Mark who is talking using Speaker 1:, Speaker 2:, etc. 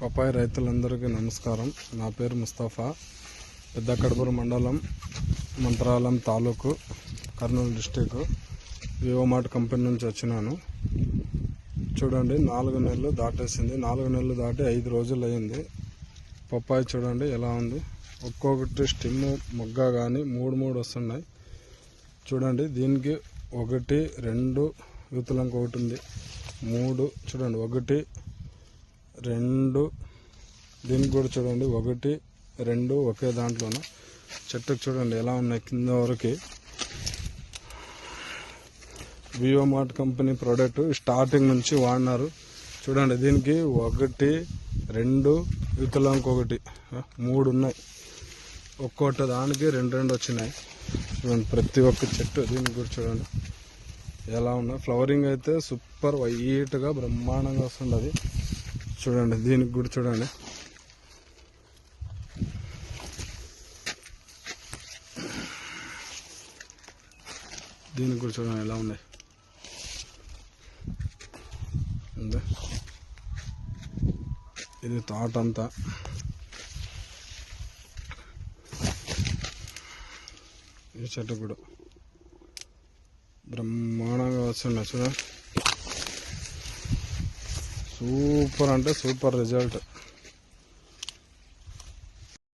Speaker 1: పపాయి రైతులందరికీ నమస్కారం. నా పేరు ముస్తఫా. పెద్దకడపూరు మండలం, మంత్రాలయం తాలూకు, Kurnool district. Vivo mart company నుంచి వచ్చినాను. చూడండి, 4 నెలలు దాటేసింది. 4 నెలలు దాటి 5 రోజులు అయింది. పపాయి చూడండి ఎలా ఉంది. ఒక్కొక్కటి స్టిమ్ మొగ్గ కానీ 3 వస్తున్నాయి. చూడండి, దీనికి 1 2 యూతులంక ఒకటి ఉంది, 3 చూడండి, 1 2, దీనికి కూడా చూడండి 1 2 ఒకే దాంట్లోన. చెట్టుకు చూడండి ఎలా ఉన్నాయి కింద వరకు. Vivo mart company product starting నుంచి వాడినారు. చూడండి, దీనికి 1 2 యూతులంక 1 3 ఉన్నాయి. ఒక్కొక్క దానికి 2 వచ్చినాయి. చూడండి, ప్రతి ఒక్క చెట్టు దీనికి కూడా చూడండి ఎలా ఉన్నాయి. ఫ్లవరింగ్ అయితే సూపర్ వైట్గా బ్రహ్మాండంగా వస్తుంది. చూడండి, దీనికి కూడా చూడండి. దీనికి కూడా చూడండి ఎలా ఉన్నాయి. ఇది తోట అంతా. ఈ చెట్టు కూడా బ్రహ్మాండంగా వస్తున్నాయి. చూడండి, సూపర్ అంటే సూపర్ రిజల్ట్.